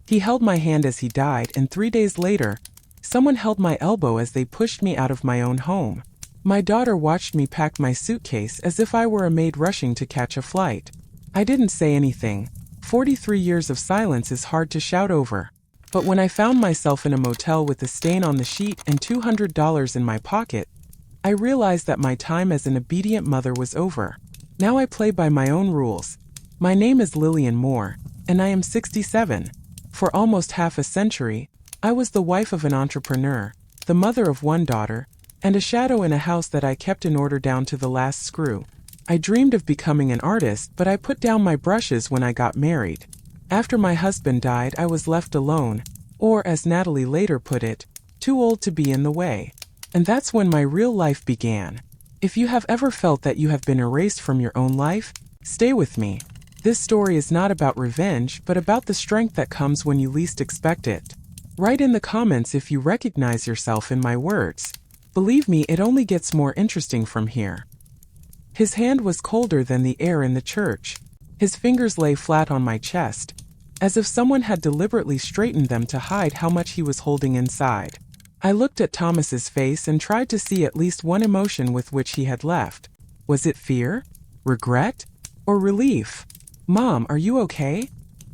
He held my hand as he died, and 3 days later, someone held my elbow as they pushed me out of my own home. My daughter watched me pack my suitcase as if I were a maid rushing to catch a flight. I didn't say anything. 43 years of silence is hard to shout over. But when I found myself in a motel with a stain on the sheet and $200 in my pocket, I realized that my time as an obedient mother was over. Now I play by my own rules. My name is Lillian Moore, and I am 67. For almost half a century, I was the wife of an entrepreneur, the mother of one daughter, and a shadow in a house that I kept in order down to the last screw. I dreamed of becoming an artist, but I put down my brushes when I got married. After my husband died, I was left alone, or as Natalie later put it, too old to be in the way. And that's when my real life began. If you have ever felt that you have been erased from your own life, stay with me. This story is not about revenge, but about the strength that comes when you least expect it. Write in the comments if you recognize yourself in my words. Believe me, it only gets more interesting from here. His hand was colder than the air in the church. His fingers lay flat on my chest, as if someone had deliberately straightened them to hide how much he was holding inside. I looked at Thomas's face and tried to see at least one emotion with which he had left. Was it fear? Regret? Or relief? "Mom, are you okay?"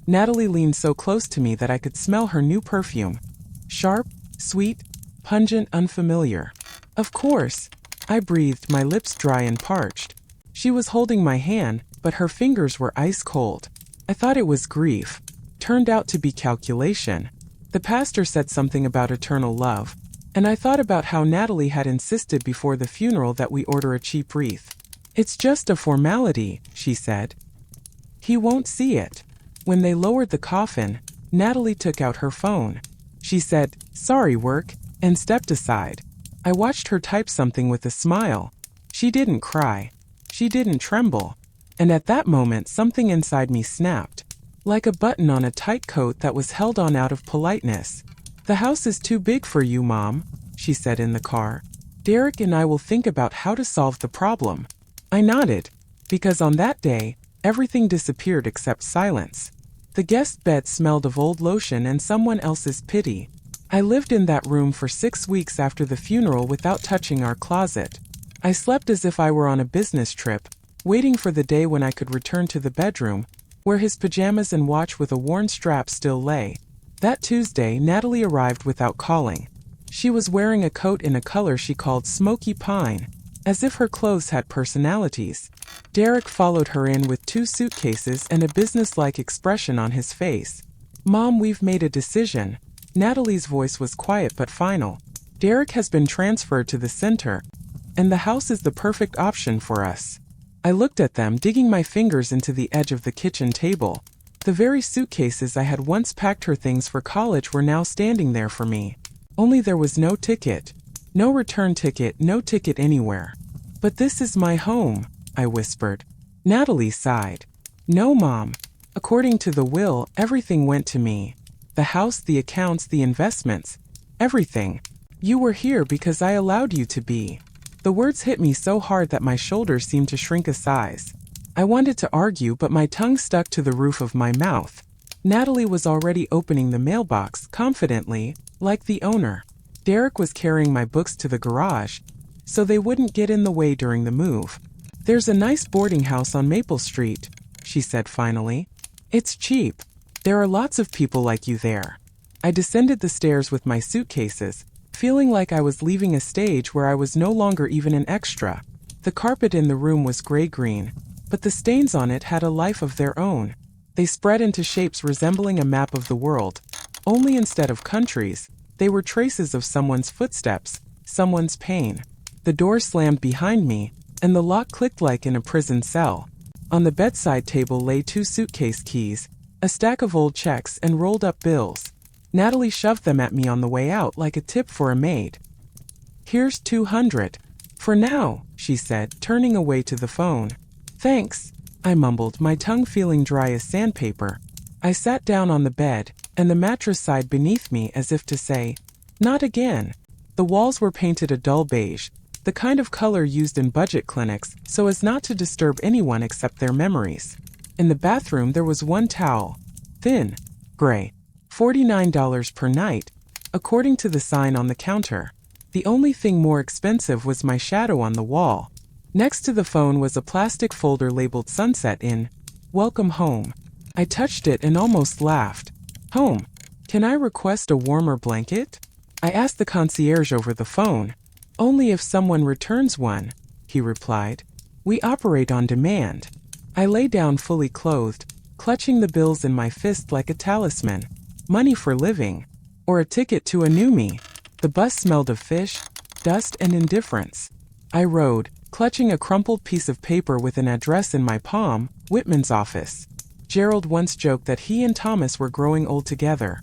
Natalie leaned so close to me that I could smell her new perfume. Sharp, sweet, pungent, unfamiliar. "Of course," I breathed, my lips dry and parched. She was holding my hand, but her fingers were ice cold. I thought it was grief. Turned out to be calculation. The pastor said something about eternal love, and I thought about how Natalie had insisted before the funeral that we order a cheap wreath. "It's just a formality," she said. "He won't see it." When they lowered the coffin, Natalie took out her phone. She said, "Sorry, work," and stepped aside. I watched her type something with a smile. She didn't cry. She didn't tremble. And at that moment, something inside me snapped, like a button on a tight coat that was held on out of politeness. "The house is too big for you, Mom," she said in the car. "Derek and I will think about how to solve the problem." I nodded, because on that day, everything disappeared except silence. The guest bed smelled of old lotion and someone else's pity. I lived in that room for 6 weeks after the funeral without touching our closet. I slept as if I were on a business trip, waiting for the day when I could return to the bedroom, where his pajamas and watch with a worn strap still lay. That Tuesday, Natalie arrived without calling. She was wearing a coat in a color she called smoky pine, as if her clothes had personalities. Derek followed her in with 2 suitcases and a businesslike expression on his face. "Mom, we've made a decision." Natalie's voice was quiet but final. "Derek has been transferred to the center, and the house is the perfect option for us." I looked at them, digging my fingers into the edge of the kitchen table. The very suitcases I had once packed her things for college were now standing there for me. Only there was no ticket. No return ticket, no ticket anywhere. "But this is my home," I whispered. Natalie sighed. "No, Mom. According to the will, everything went to me. The house, the accounts, the investments. Everything. You were here because I allowed you to be." The words hit me so hard that my shoulders seemed to shrink a size. I wanted to argue, but my tongue stuck to the roof of my mouth. Natalie was already opening the mailbox, confidently, like the owner. Derek was carrying my books to the garage, so they wouldn't get in the way during the move. "There's a nice boarding house on Maple Street," she said finally. "It's cheap. There are lots of people like you there." I descended the stairs with my suitcases, feeling like I was leaving a stage where I was no longer even an extra. The carpet in the room was gray-green, but the stains on it had a life of their own. They spread into shapes resembling a map of the world, only instead of countries, they were traces of someone's footsteps, someone's pain. The door slammed behind me, and the lock clicked like in a prison cell. On the bedside table lay 2 suitcase keys, a stack of old checks and rolled-up bills. Natalie shoved them at me on the way out like a tip for a maid. "Here's $200. For now," she said, turning away to the phone. "Thanks," I mumbled, my tongue feeling dry as sandpaper. I sat down on the bed, and the mattress sighed beneath me as if to say, "Not again." The walls were painted a dull beige, the kind of color used in budget clinics so as not to disturb anyone except their memories. In the bathroom there was one towel, thin, gray, $49 per night, according to the sign on the counter. The only thing more expensive was my shadow on the wall. Next to the phone was a plastic folder labeled Sunset Inn. Welcome home. I touched it and almost laughed. Home. Can I request a warmer blanket? I asked the concierge over the phone. Only if someone returns one, he replied. We operate on demand. I lay down fully clothed, clutching the bills in my fist like a talisman. Money for living. Or a ticket to a new me. The bus smelled of fish, dust, and indifference. I rode, clutching a crumpled piece of paper with an address in my palm, Whitman's office. Gerald once joked that he and Thomas were growing old together.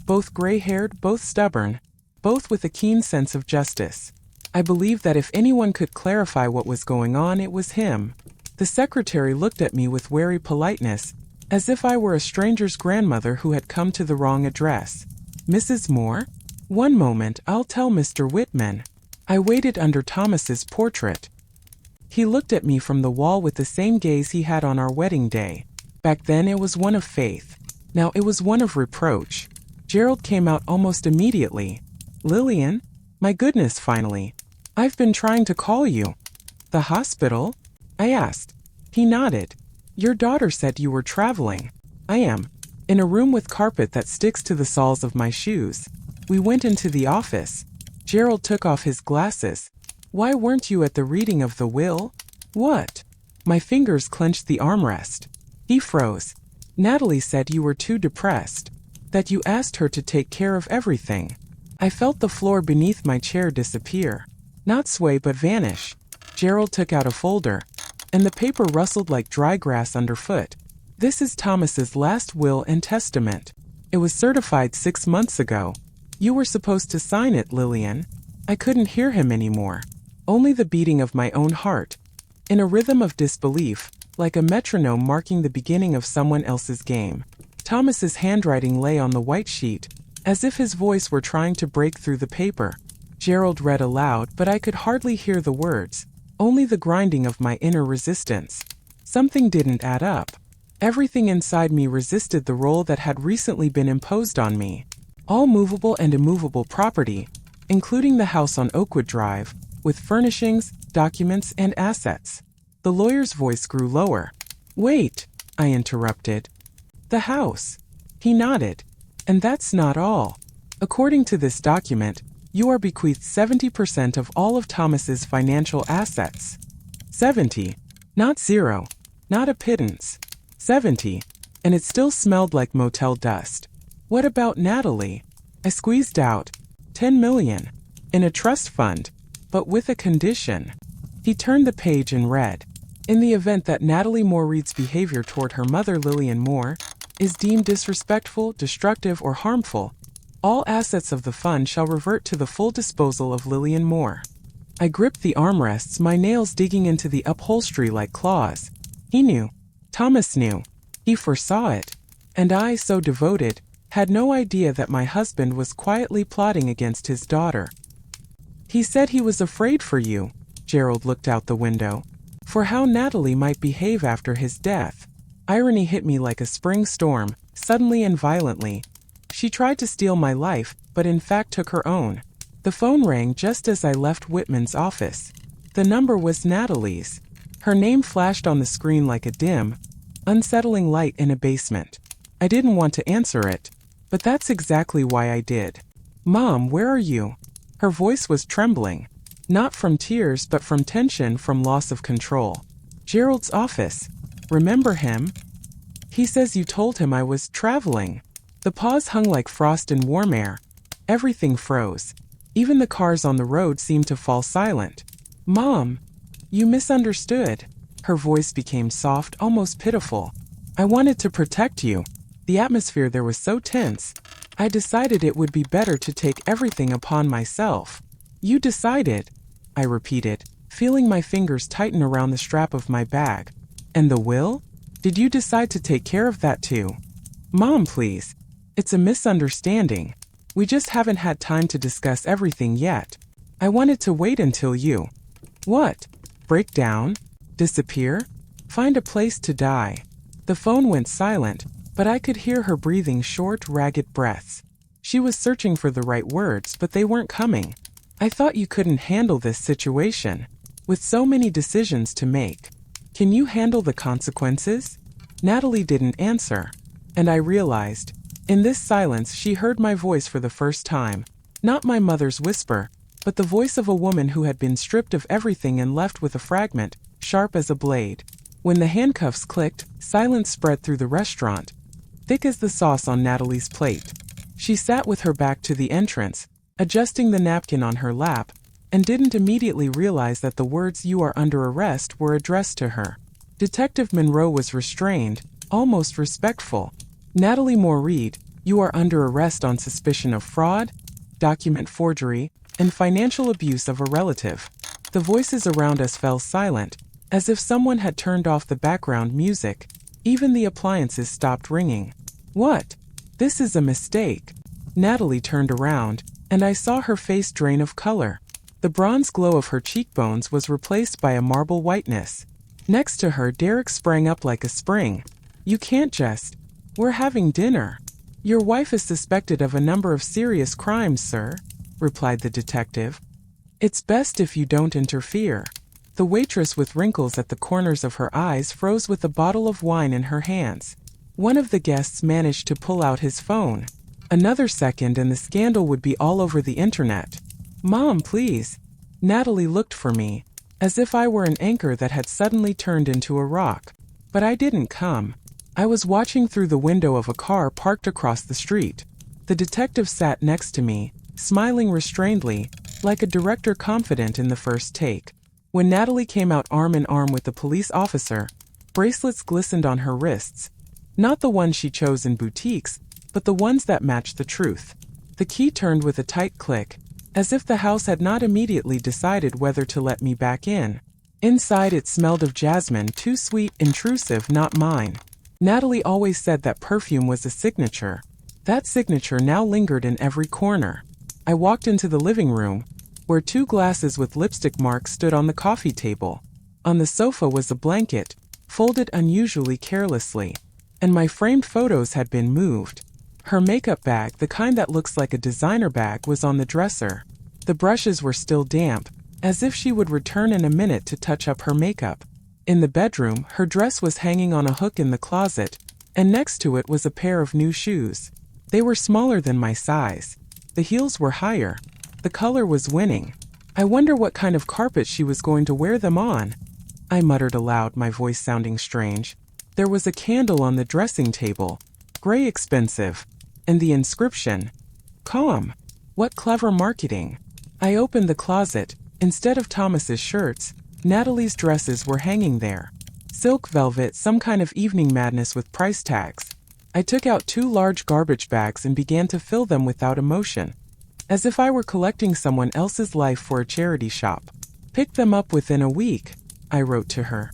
Both gray-haired, both stubborn, both with a keen sense of justice. I believed that if anyone could clarify what was going on, it was him. The secretary looked at me with wary politeness, as if I were a stranger's grandmother who had come to the wrong address. Mrs. Moore? One moment, I'll tell Mr. Whitman. I waited under Thomas's portrait. He looked at me from the wall with the same gaze he had on our wedding day. Back then it was one of faith. Now it was one of reproach. Gerald came out almost immediately. Lillian? My goodness, finally. I've been trying to call you. The hospital? I asked. He nodded. Your daughter said you were traveling. I am. In a room with carpet that sticks to the soles of my shoes. We went into the office. Gerald took off his glasses. Why weren't you at the reading of the will? What? My fingers clenched the armrest. He froze. Natalie said you were too depressed. That you asked her to take care of everything. I felt the floor beneath my chair disappear. Not sway but vanish. Gerald took out a folder, and the paper rustled like dry grass underfoot. This is Thomas's last will and testament. It was certified 6 months ago. You were supposed to sign it, Lillian. I couldn't hear him anymore. Only the beating of my own heart. In a rhythm of disbelief, like a metronome marking the beginning of someone else's game. Thomas's handwriting lay on the white sheet, as if his voice were trying to break through the paper. Gerald read aloud, but I could hardly hear the words, only the grinding of my inner resistance. Something didn't add up. Everything inside me resisted the role that had recently been imposed on me. All movable and immovable property, including the house on Oakwood Drive, with furnishings, documents, and assets. The lawyer's voice grew lower. Wait, I interrupted. The house. He nodded. And that's not all. According to this document, you are bequeathed 70% of all of Thomas's financial assets. 70. Not 0. Not a pittance. 70. And it still smelled like motel dust. What about Natalie? I squeezed out. 10 million. In a trust fund. But with a condition. He turned the page and read. In the event that Natalie Moore Reed's behavior toward her mother Lillian Moore is deemed disrespectful, destructive, or harmful, all assets of the fund shall revert to the full disposal of Lillian Moore. I gripped the armrests, my nails digging into the upholstery like claws. He knew. Thomas knew. He foresaw it. And I, so devoted, had no idea that my husband was quietly plotting against his daughter. He said he was afraid for you. Gerald looked out the window. For how Natalie might behave after his death. Irony hit me like a spring storm, suddenly and violently. She tried to steal my life, but in fact took her own. The phone rang just as I left Whitman's office. The number was Natalie's. Her name flashed on the screen like a dim, unsettling light in a basement. I didn't want to answer it, but that's exactly why I did. Mom, where are you? Her voice was trembling. Not from tears, but from tension, from loss of control. Gerald's office. Remember him? He says you told him I was traveling. The pause hung like frost in warm air. Everything froze. Even the cars on the road seemed to fall silent. Mom, you misunderstood. Her voice became soft, almost pitiful. I wanted to protect you. The atmosphere there was so tense. I decided it would be better to take everything upon myself. You decided, I repeated, feeling my fingers tighten around the strap of my bag. And the will? Did you decide to take care of that too? Mom, please. It's a misunderstanding. We just haven't had time to discuss everything yet. I wanted to wait until you. What? Break down? Disappear? Find a place to die? The phone went silent, but I could hear her breathing short, ragged breaths. She was searching for the right words, but they weren't coming. I thought you couldn't handle this situation. With so many decisions to make. Can you handle the consequences? Natalie didn't answer. And I realized, in this silence she heard my voice for the first time. Not my mother's whisper, but the voice of a woman who had been stripped of everything and left with a fragment, sharp as a blade. When the handcuffs clicked, silence spread through the restaurant, thick as the sauce on Natalie's plate. She sat with her back to the entrance, adjusting the napkin on her lap, and didn't immediately realize that the words "you are under arrest" were addressed to her. Detective Monroe was restrained, almost respectful. Natalie Moore Reed, you are under arrest on suspicion of fraud, document forgery, and financial abuse of a relative. The voices around us fell silent, as if someone had turned off the background music. Even the appliances stopped ringing. What? This is a mistake. Natalie turned around, and I saw her face drain of color. The bronze glow of her cheekbones was replaced by a marble whiteness. Next to her, Derek sprang up like a spring. You can't just. We're having dinner. Your wife is suspected of a number of serious crimes, sir, replied the detective. It's best if you don't interfere. The waitress with wrinkles at the corners of her eyes froze with a bottle of wine in her hands. One of the guests managed to pull out his phone. Another second and the scandal would be all over the internet. Mom, please. Natalie looked for me, as if I were an anchor that had suddenly turned into a rock. But I didn't come. I was watching through the window of a car parked across the street. The detective sat next to me, smiling restrainedly, like a director confident in the first take. When Natalie came out arm in arm with the police officer, bracelets glistened on her wrists. Not the ones she chose in boutiques, but the ones that matched the truth. The key turned with a tight click, as if the house had not immediately decided whether to let me back in. Inside it smelled of jasmine, too sweet, intrusive, not mine. Natalie always said that perfume was a signature. That signature now lingered in every corner. I walked into the living room, where 2 glasses with lipstick marks stood on the coffee table. On the sofa was a blanket, folded unusually carelessly, and my framed photos had been moved. Her makeup bag, the kind that looks like a designer bag, was on the dresser. The brushes were still damp, as if she would return in a minute to touch up her makeup. In the bedroom, her dress was hanging on a hook in the closet, and next to it was a pair of new shoes. They were smaller than my size. The heels were higher. The color was winning. I wonder what kind of carpet she was going to wear them on. I muttered aloud, my voice sounding strange. There was a candle on the dressing table. Gray expensive. And the inscription. Calm. What clever marketing. I opened the closet. Instead of Thomas's shirts, Natalie's dresses were hanging there. Silk velvet, some kind of evening madness with price tags. I took out 2 large garbage bags and began to fill them without emotion, as if I were collecting someone else's life for a charity shop. Pick them up within a week, I wrote to her.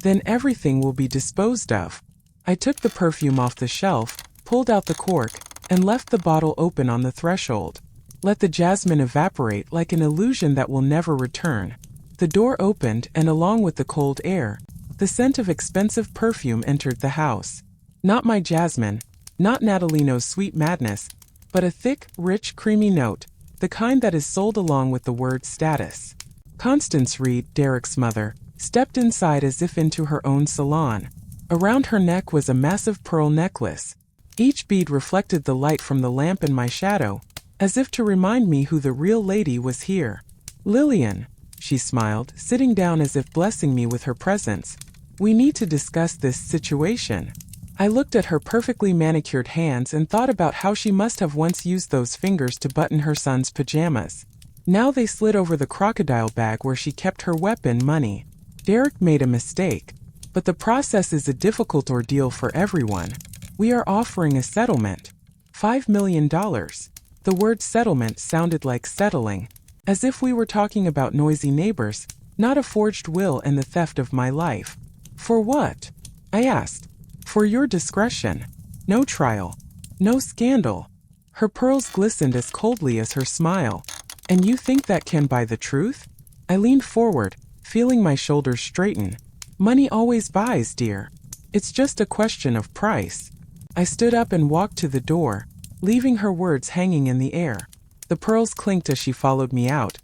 Then everything will be disposed of. I took the perfume off the shelf, pulled out the cork, and left the bottle open on the threshold. Let the jasmine evaporate like an illusion that will never return. The door opened, and along with the cold air, the scent of expensive perfume entered the house. Not my jasmine, not Natalino's sweet madness, but a thick, rich, creamy note, the kind that is sold along with the word status. Constance Reed, Derek's mother, stepped inside as if into her own salon. Around her neck was a massive pearl necklace. Each bead reflected the light from the lamp in my shadow, as if to remind me who the real lady was here. Lillian, she smiled, sitting down as if blessing me with her presence. We need to discuss this situation. I looked at her perfectly manicured hands and thought about how she must have once used those fingers to button her son's pajamas. Now they slid over the crocodile bag where she kept her weapon, money. Derek made a mistake, but the process is a difficult ordeal for everyone. We are offering a settlement. $5 million. The word settlement sounded like settling, as if we were talking about noisy neighbors, not a forged will and the theft of my life. For what? I asked. For your discretion. No trial. No scandal. Her pearls glistened as coldly as her smile. And you think that can buy the truth? I leaned forward, feeling my shoulders straighten. Money always buys, dear. It's just a question of price. I stood up and walked to the door, leaving her words hanging in the air. The pearls clinked as she followed me out,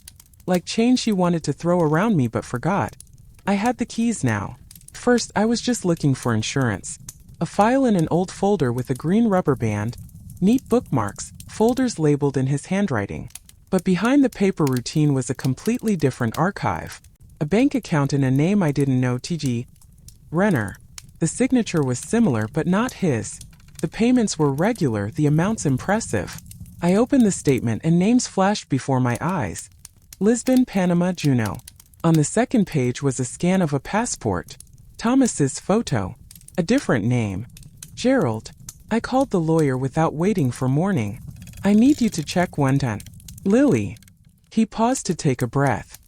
like chains she wanted to throw around me but forgot. I had the keys now. First, I was just looking for insurance. A file in an old folder with a green rubber band, neat bookmarks, folders labeled in his handwriting. But behind the paper routine was a completely different archive. A bank account and a name I didn't know, T.G. Renner. The signature was similar but not his. The payments were regular, the amounts impressive. I opened the statement and names flashed before my eyes. Lisbon, Panama, Juneau. On the second page was a scan of a passport. Thomas's photo. A different name. Gerald. I called the lawyer without waiting for morning. I need you to check one time. Lily. He paused to take a breath.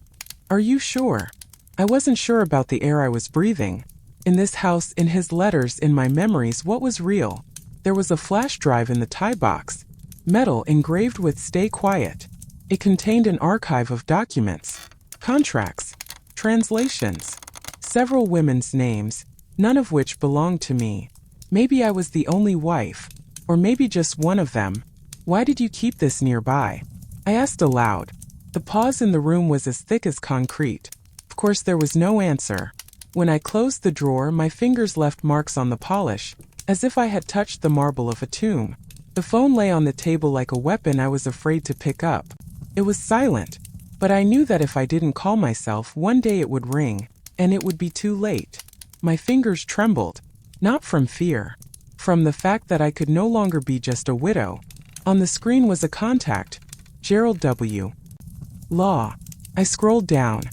Are you sure? I wasn't sure about the air I was breathing. In this house, in his letters, in my memories, what was real? There was a flash drive in the tie box. Metal engraved with "Stay Quiet." It contained an archive of documents, contracts, translations, several women's names, none of which belonged to me. Maybe I was the only wife, or maybe just one of them. Why did you keep this nearby? I asked aloud. The pause in the room was as thick as concrete. Of course, there was no answer. When I closed the drawer, my fingers left marks on the polish, as if I had touched the marble of a tomb. The phone lay on the table like a weapon I was afraid to pick up. It was silent, but I knew that if I didn't call myself, one day it would ring, and it would be too late. My fingers trembled, not from fear, from the fact that I could no longer be just a widow. On the screen was a contact, Gerald W. Law. I scrolled down.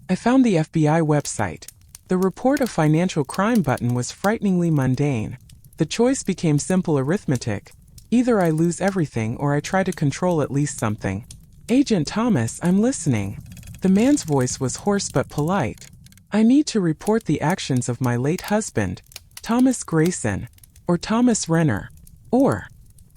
I found the FBI website. The report of financial crime button was frighteningly mundane. The choice became simple arithmetic. Either I lose everything or I try to control at least something. Agent Thomas, I'm listening. The man's voice was hoarse but polite. I need to report the actions of my late husband, Thomas Grayson, or Thomas Renner, or...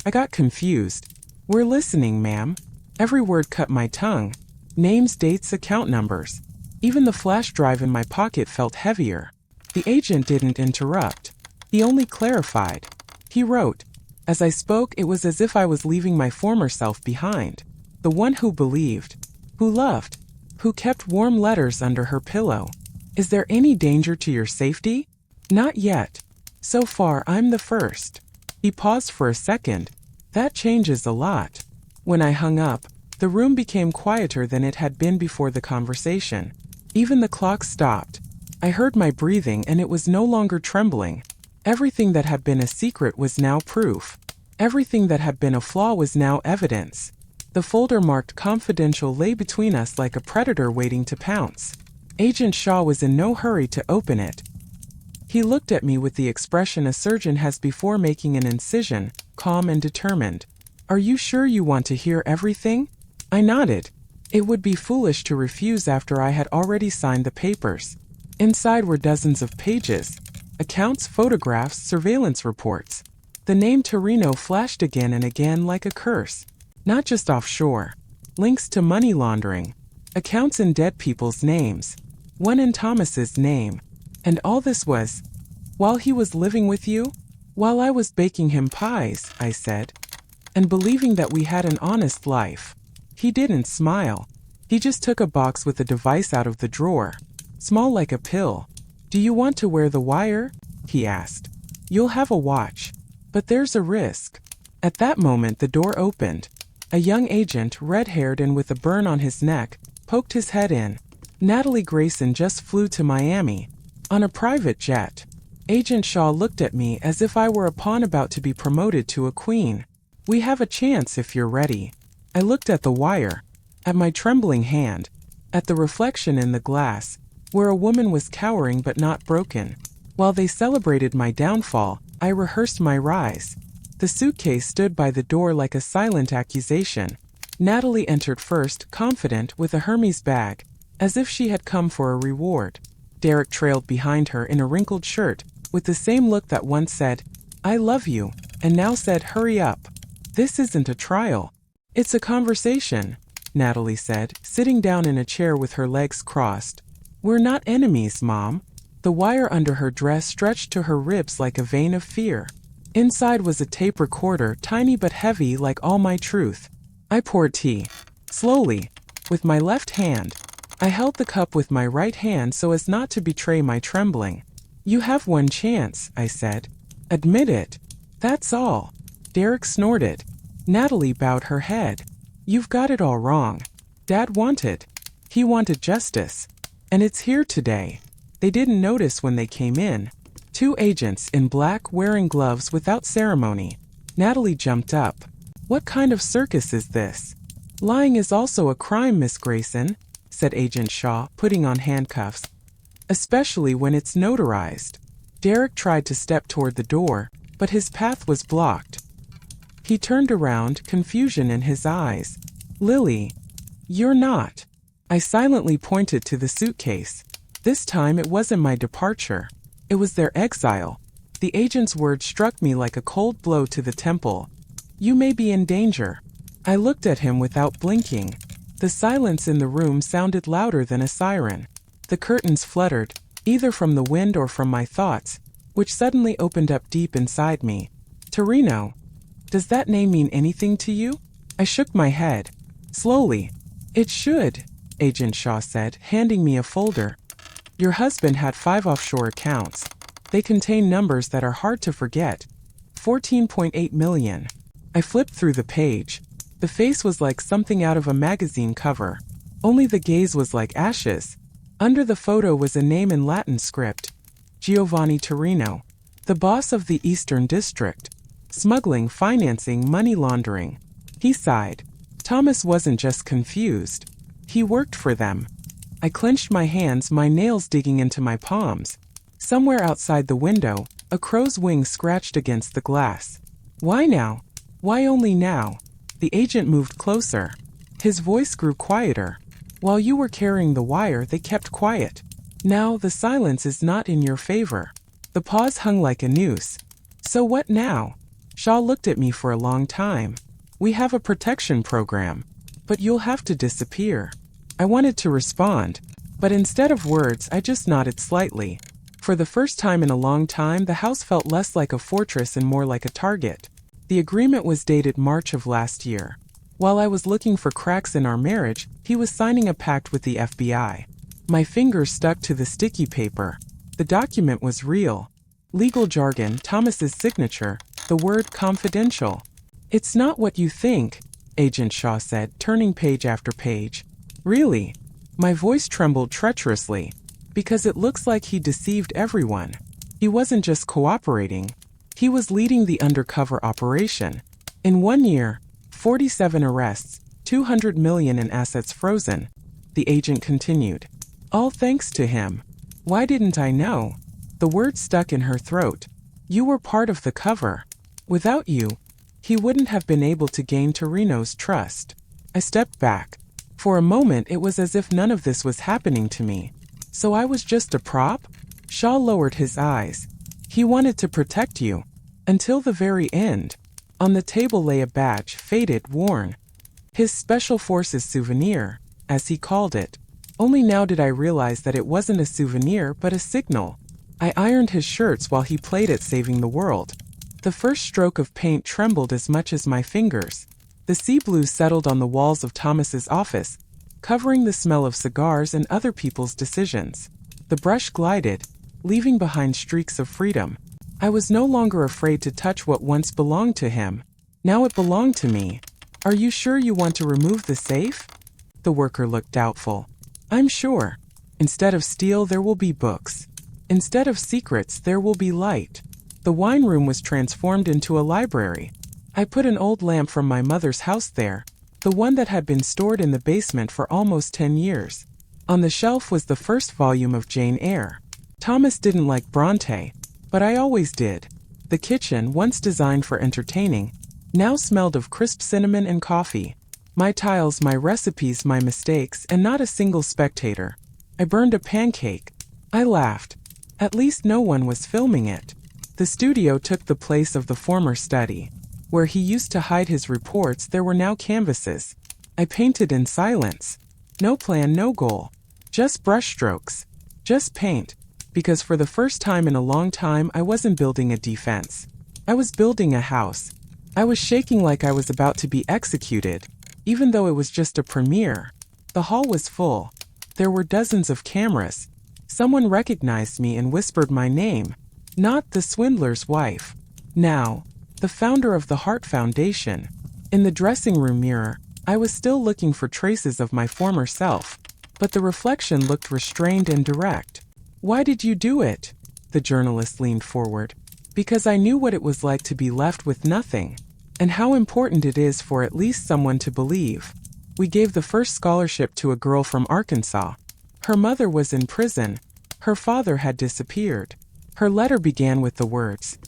I got confused. We're listening, ma'am. Every word cut my tongue. Names, dates, account numbers. Even the flash drive in my pocket felt heavier. The agent didn't interrupt. He only clarified. He wrote. As I spoke, it was as if I was leaving my former self behind. The one who believed, who loved, who kept warm letters under her pillow. Is there any danger to your safety? Not yet. So far, I'm the first. He paused for a second. That changes a lot. When I hung up, the room became quieter than it had been before the conversation. Even the clock stopped. I heard my breathing and it was no longer trembling. Everything that had been a secret was now proof. Everything that had been a flaw was now evidence. The folder marked confidential lay between us like a predator waiting to pounce. Agent Shaw was in no hurry to open it. He looked at me with the expression a surgeon has before making an incision, calm and determined. Are you sure you want to hear everything? I nodded. It would be foolish to refuse after I had already signed the papers. Inside were dozens of pages. Accounts, photographs, surveillance reports. The name Torino flashed again and again like a curse. Not just offshore. Links to money laundering. Accounts in dead people's names. One in Thomas's name. And all this was, while he was living with you? While I was baking him pies, I said. And believing that we had an honest life. He didn't smile. He just took a box with a device out of the drawer. Small like a pill. Do you want to wear the wire? He asked. You'll have a watch. But there's a risk. At that moment the door opened. A young agent, red-haired and with a burn on his neck, poked his head in. Natalie Grayson just flew to Miami. On a private jet. Agent Shaw looked at me as if I were a pawn about to be promoted to a queen. We have a chance if you're ready. I looked at the wire. At my trembling hand. At the reflection in the glass. Where a woman was cowering but not broken. While they celebrated my downfall, I rehearsed my rise. The suitcase stood by the door like a silent accusation. Natalie entered first, confident, with a Hermes bag, as if she had come for a reward. Derek trailed behind her in a wrinkled shirt, with the same look that once said, I love you, and now said, hurry up. This isn't a trial. It's a conversation, Natalie said, sitting down in a chair with her legs crossed. We're not enemies, Mom. The wire under her dress stretched to her ribs like a vein of fear. Inside was a tape recorder, tiny but heavy like all my truth. I poured tea. Slowly, with my left hand. I held the cup with my right hand so as not to betray my trembling. You have one chance, I said. Admit it. That's all. Derek snorted. Natalie bowed her head. You've got it all wrong. Dad wanted. He wanted justice. And it's here today. They didn't notice when they came in. 2 agents in black wearing gloves without ceremony. Natalie jumped up. What kind of circus is this? Lying is also a crime, Miss Grayson, said Agent Shaw, putting on handcuffs. Especially when it's notarized. Derek tried to step toward the door, but his path was blocked. He turned around, confusion in his eyes. Lily, you're not. I silently pointed to the suitcase. This time it wasn't my departure. It was their exile. The agent's words struck me like a cold blow to the temple. You may be in danger. I looked at him without blinking. The silence in the room sounded louder than a siren. The curtains fluttered, either from the wind or from my thoughts, which suddenly opened up deep inside me. Torino. Does that name mean anything to you? I shook my head. Slowly. It should, Agent Shaw said, handing me a folder. Your husband had 5 offshore accounts. They contain numbers that are hard to forget. 14.8 million. I flipped through the page. The face was like something out of a magazine cover. Only the gaze was like ashes. Under the photo was a name in Latin script. Giovanni Torino. The boss of the Eastern District. Smuggling, financing, money laundering. He sighed. Thomas wasn't just confused. He worked for them. I clenched my hands, my nails digging into my palms. Somewhere outside the window, a crow's wing scratched against the glass. Why now? Why only now? The agent moved closer. His voice grew quieter. While you were carrying the wire, they kept quiet. Now the silence is not in your favor. The pause hung like a noose. So what now? Shaw looked at me for a long time. We have a protection program. But you'll have to disappear. I wanted to respond, but instead of words, I just nodded slightly. For the first time in a long time, the house felt less like a fortress and more like a target. The agreement was dated March of last year. While I was looking for cracks in our marriage, he was signing a pact with the FBI. My fingers stuck to the sticky paper. The document was real. Legal jargon, Thomas's signature, the word confidential. It's not what you think, Agent Shaw said, turning page after page. Really? My voice trembled treacherously, because it looks like he deceived everyone. He wasn't just cooperating. He was leading the undercover operation. In 1 year, 47 arrests, 200 million in assets frozen. The agent continued. All thanks to him. Why didn't I know? The word stuck in her throat. You were part of the cover. Without you, he wouldn't have been able to gain Torino's trust. I stepped back. For a moment it was as if none of this was happening to me. So I was just a prop? Shaw lowered his eyes. He wanted to protect you. Until the very end. On the table lay a badge, faded, worn. His Special Forces souvenir, as he called it. Only now did I realize that it wasn't a souvenir but a signal. I ironed his shirts while he played at saving the world. The first stroke of paint trembled as much as my fingers. The sea blue settled on the walls of Thomas's office, covering the smell of cigars and other people's decisions. The brush glided, leaving behind streaks of freedom. I was no longer afraid to touch what once belonged to him. Now it belonged to me. Are you sure you want to remove the safe? The worker looked doubtful. I'm sure. Instead of steel, there will be books. Instead of secrets, there will be light. The wine room was transformed into a library. I put an old lamp from my mother's house there, the one that had been stored in the basement for almost 10 years. On the shelf was the first volume of Jane Eyre. Thomas didn't like Bronte, but I always did. The kitchen, once designed for entertaining, now smelled of crisp cinnamon and coffee. My tiles, my recipes, my mistakes, and not a single spectator. I burned a pancake. I laughed. At least no one was filming it. The studio took the place of the former study. Where he used to hide his reports, there were now canvases. I painted in silence. No plan, no goal. Just brushstrokes. Just paint. Because for the first time in a long time, I wasn't building a defense. I was building a house. I was shaking like I was about to be executed, even though it was just a premiere. The hall was full. There were dozens of cameras. Someone recognized me and whispered my name. Not the swindler's wife. Now, the founder of the Heart Foundation. In the dressing room mirror, I was still looking for traces of my former self, but the reflection looked restrained and direct. Why did you do it? The journalist leaned forward. Because I knew what it was like to be left with nothing, and how important it is for at least someone to believe. We gave the first scholarship to a girl from Arkansas. Her mother was in prison. Her father had disappeared. Her letter began with the words,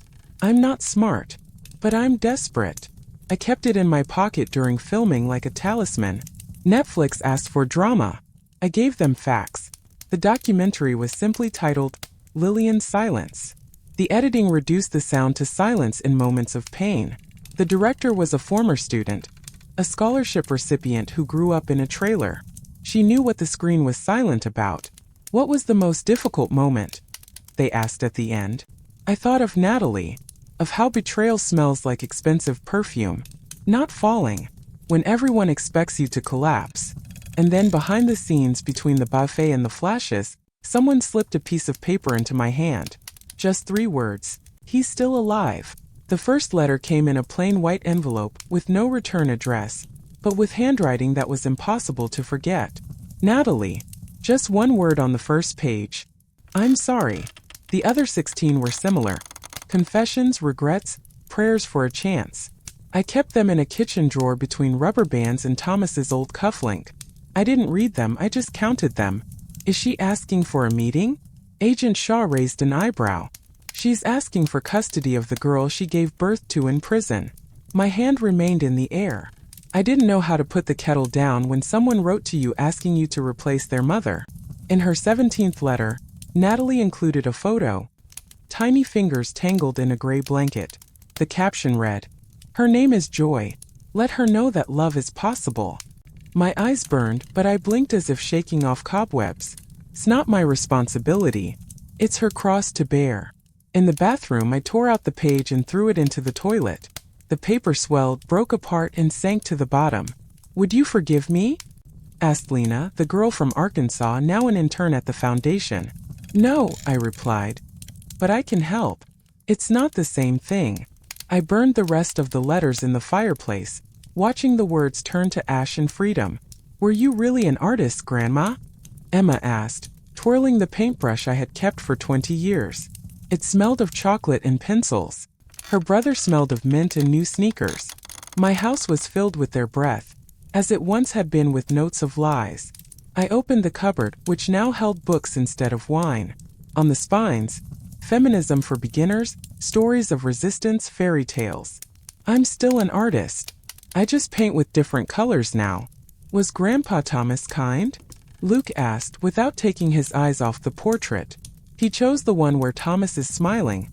"I'm not smart, but I'm desperate." I kept it in my pocket during filming like a talisman. Netflix asked for drama. I gave them facts. The documentary was simply titled Lillian's Silence. The editing reduced the sound to silence in moments of pain. The director was a former student, a scholarship recipient who grew up in a trailer. She knew what the screen was silent about. What was the most difficult moment? They asked at the end. I thought of Natalie, of how betrayal smells like expensive perfume, not falling, when everyone expects you to collapse. And then behind the scenes between the buffet and the flashes, someone slipped a piece of paper into my hand. Just 3 words. He's still alive. The first letter came in a plain white envelope with no return address, but with handwriting that was impossible to forget. Natalie. Just 1 word on the first page. I'm sorry. The other 16 were similar. Confessions, regrets, prayers for a chance. I kept them in a kitchen drawer between rubber bands and Thomas's old cufflink. I didn't read them, I just counted them. Is she asking for a meeting? Agent Shaw raised an eyebrow. She's asking for custody of the girl she gave birth to in prison. My hand remained in the air. I didn't know how to put the kettle down when someone wrote to you asking you to replace their mother. In her 17th letter, Natalie included a photo. Tiny fingers tangled in a gray blanket. The caption read, "Her name is Joy. Let her know that love is possible." My eyes burned, but I blinked as if shaking off cobwebs. It's not my responsibility. It's her cross to bear. In the bathroom, I tore out the page and threw it into the toilet. The paper swelled, broke apart, and sank to the bottom. Would you forgive me? Asked Lena, the girl from Arkansas, now an intern at the foundation. No, I replied. But I can help. It's not the same thing. I burned the rest of the letters in the fireplace, watching the words turn to ash and freedom. Were you really an artist, Grandma? Emma asked, twirling the paintbrush I had kept for 20 years. It smelled of chocolate and pencils. Her brother smelled of mint and new sneakers. My house was filled with their breath, as it once had been with notes of lies. I opened the cupboard, which now held books instead of wine. On the spines, Feminism for Beginners, Stories of Resistance, Fairy Tales. I'm still an artist. I just paint with different colors now. Was Grandpa Thomas kind? Luke asked, without taking his eyes off the portrait. He chose the one where Thomas is smiling,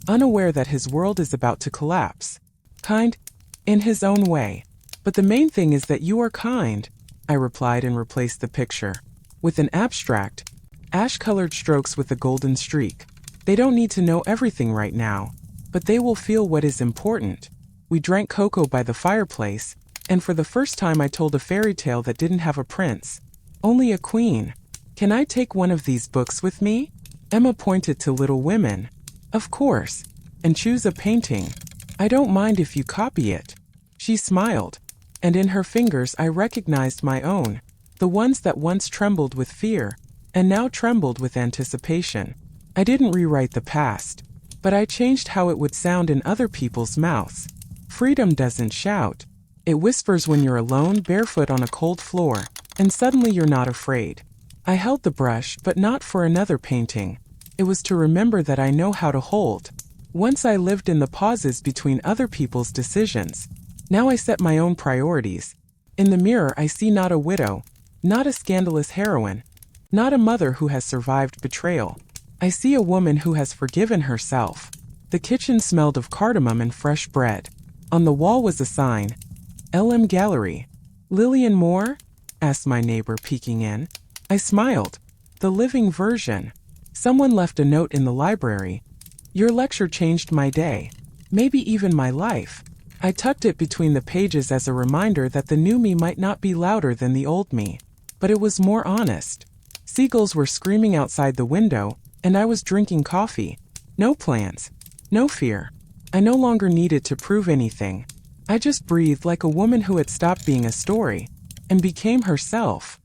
unaware that his world is about to collapse. Kind? In his own way. But the main thing is that you are kind, I replied and replaced the picture with an abstract, ash-colored strokes with a golden streak. They don't need to know everything right now, but they will feel what is important. We drank cocoa by the fireplace, and for the first time I told a fairy tale that didn't have a prince, only a queen. Can I take one of these books with me? Emma pointed to Little Women. Of course. And choose a painting. I don't mind if you copy it. She smiled, and in her fingers I recognized my own, the ones that once trembled with fear, and now trembled with anticipation. I didn't rewrite the past, but I changed how it would sound in other people's mouths. Freedom doesn't shout. It whispers when you're alone, barefoot on a cold floor, and suddenly you're not afraid. I held the brush, but not for another painting. It was to remember that I know how to hold. Once I lived in the pauses between other people's decisions. Now I set my own priorities. In the mirror I see not a widow, not a scandalous heroine, not a mother who has survived betrayal. I see a woman who has forgiven herself. The kitchen smelled of cardamom and fresh bread. On the wall was a sign, LM Gallery. Lillian Moore? Asked my neighbor, peeking in. I smiled. The living version. Someone left a note in the library. Your lecture changed my day. maybe even my life. I tucked it between the pages as a reminder that the new me might not be louder than the old me, but it was more honest. Seagulls were screaming outside the window, and I was drinking coffee. No plans. No fear. I no longer needed to prove anything. I just breathed like a woman who had stopped being a story and became herself.